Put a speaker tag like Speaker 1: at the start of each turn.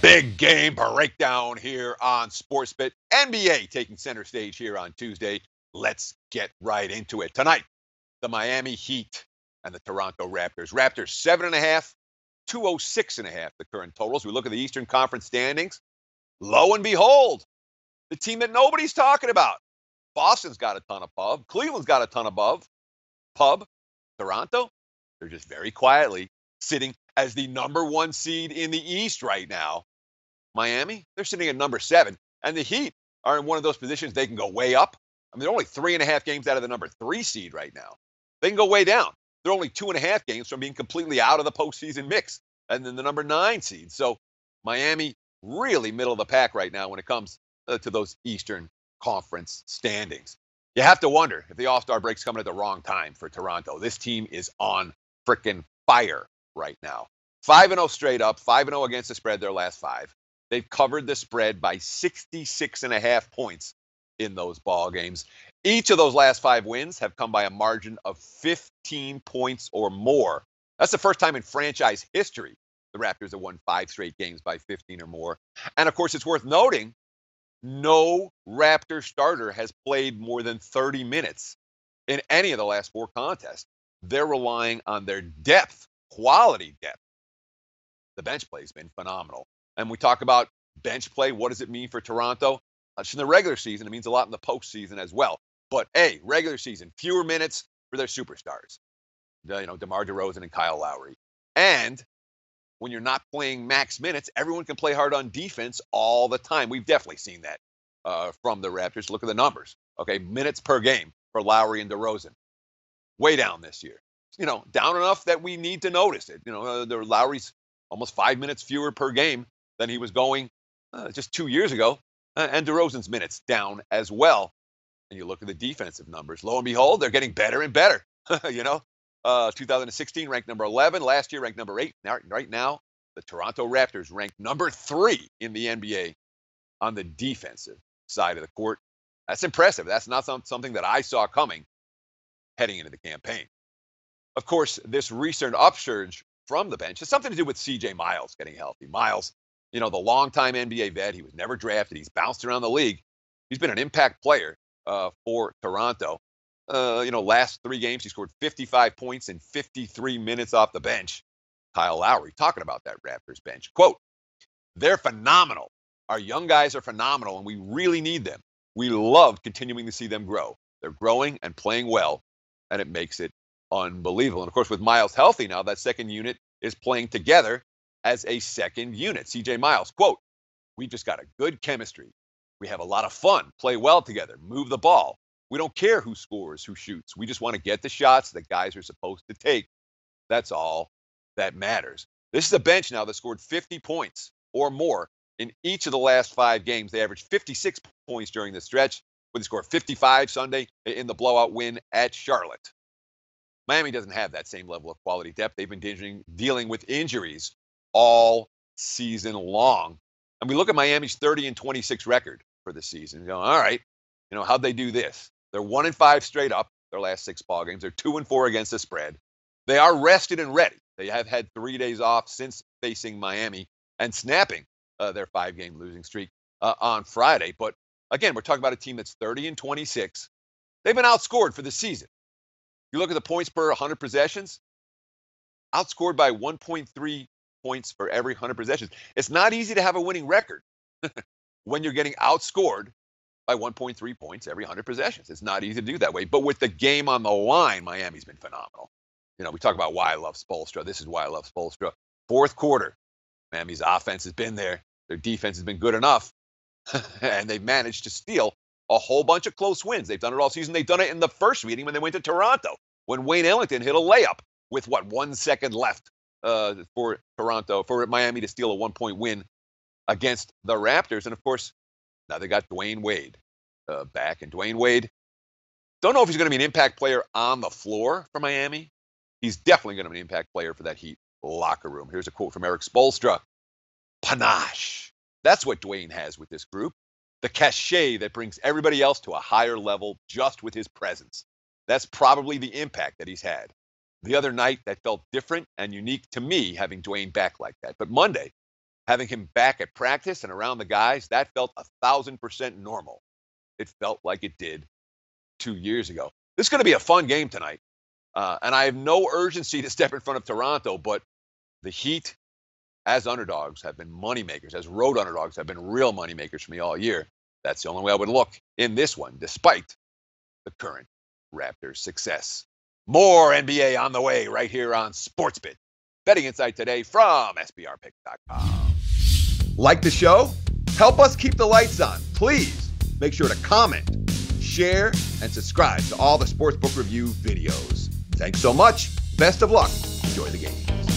Speaker 1: Big game breakdown here on SportsBit. NBA taking center stage here on Tuesday. Let's get right into it. Tonight, the Miami Heat and the Toronto Raptors. Raptors 7.5, 206.5 the current totals. We look at the Eastern Conference standings. Lo and behold, the team that nobody's talking about. Boston's got a ton of pub. Cleveland's got a ton of pub. Toronto, they're just very quietly sitting as the number one seed in the East right now. Miami, they're sitting at number 7. And the Heat are in one of those positions they can go way up. I mean, they're only 3.5 games out of the number 3 seed right now. They can go way down. They're only 2.5 games from being completely out of the postseason mix. And then the number 9 seed. So Miami really middle of the pack right now when it comes to those Eastern Conference standings. You have to wonder if the All-Star break's coming at the wrong time for Toronto. This team is on frickin' fire right now. 5-0 straight up, 5-0 against the spread their last 5. They've covered the spread by 66.5 points in those ball games. Each of those last 5 wins have come by a margin of 15 points or more. That's the first time in franchise history the Raptors have won 5 straight games by 15 or more. And, of course, it's worth noting, no Raptor starter has played more than 30 minutes in any of the last 4 contests. They're relying on their depth, quality depth. The bench play has been phenomenal. And we talk about bench play. What does it mean for Toronto? Just in the regular season, it means a lot in the postseason as well. But, hey, regular season, fewer minutes for their superstars. DeMar DeRozan and Kyle Lowry. And when you're not playing max minutes, everyone can play hard on defense all the time. We've definitely seen that from the Raptors. Look at the numbers. Okay, minutes per game for Lowry and DeRozan. Way down this year. Down enough that we need to notice it. Lowry's almost 5 minutes fewer per game than he was going just 2 years ago. And DeRozan's minutes down as well. And you look at the defensive numbers. Lo and behold, they're getting better and better. 2016 ranked number 11. Last year ranked number 8. Now, right now, the Toronto Raptors ranked number 3 in the NBA on the defensive side of the court. That's impressive. That's not something that I saw coming heading into the campaign. Of course, this recent upsurge from the bench has something to do with C.J. Miles getting healthy. Miles, the longtime NBA vet, he was never drafted. He's bounced around the league. He's been an impact player for Toronto. Last 3 games, he scored 55 points in 53 minutes off the bench. Kyle Lowry talking about that Raptors bench. Quote, "They're phenomenal. Our young guys are phenomenal, and we really need them. We love continuing to see them grow. They're growing and playing well, and it makes it unbelievable." And, of course, with Miles healthy now, that second unit is playing together as a second unit. C.J. Miles, quote, "We've just got a good chemistry. We have a lot of fun, play well together, move the ball. We don't care who scores, who shoots. We just want to get the shots that guys are supposed to take. That's all that matters." This is a bench now that scored 50 points or more in each of the last 5 games. They averaged 56 points during the stretch, but they scored 55 Sunday in the blowout win at Charlotte. Miami doesn't have that same level of quality depth. They've been dealing with injuries all season long. And we look at Miami's 30-26 record for the season. All right, how'd they do this? They're 1-5 straight up their last 6 ball games. They're 2-4 against the spread. They are rested and ready. They have had 3 days off since facing Miami and snapping their 5-game losing streak on Friday. But again, we're talking about a team that's 30-26. They've been outscored for the season. You look at the points per 100 possessions, outscored by 1.3 points for every 100 possessions. It's not easy to have a winning record when you're getting outscored by 1.3 points every 100 possessions. It's not easy to do that way. But with the game on the line, Miami's been phenomenal. We talk about why I love Spoelstra. This is why I love Spoelstra. 4th quarter, Miami's offense has been there. Their defense has been good enough. And they've managed to steal a whole bunch of close wins. They've done it all season. They've done it in the first meeting when they went to Toronto, when Wayne Ellington hit a layup with, 1 second left for Miami to steal a 1-point win against the Raptors. And, of course, now they got Dwayne Wade back. And Dwayne Wade, don't know if he's going to be an impact player on the floor for Miami. He's definitely going to be an impact player for that Heat locker room. Here's a quote from Eric Spoelstra. "Panache. That's what Dwayne has with this group. The cachet that brings everybody else to a higher level just with his presence. That's probably the impact that he's had. The other night, that felt different and unique to me, having Dwayne back like that. But Monday, having him back at practice and around the guys, that felt 1,000% normal. It felt like it did 2 years ago. This is going to be a fun game tonight. And I have no urgency to step in front of Toronto, but the Heat, as underdogs, have been moneymakers, as road underdogs, have been real moneymakers for me all year. That's the only way I would look in this one, despite the current Raptors' success. More NBA on the way right here on SportsBit. Betting insight today from SBRpicks.com. Like the show? Help us keep the lights on. Please make sure to comment, share, and subscribe to all the Sportsbook Review videos. Thanks so much. Best of luck. Enjoy the games.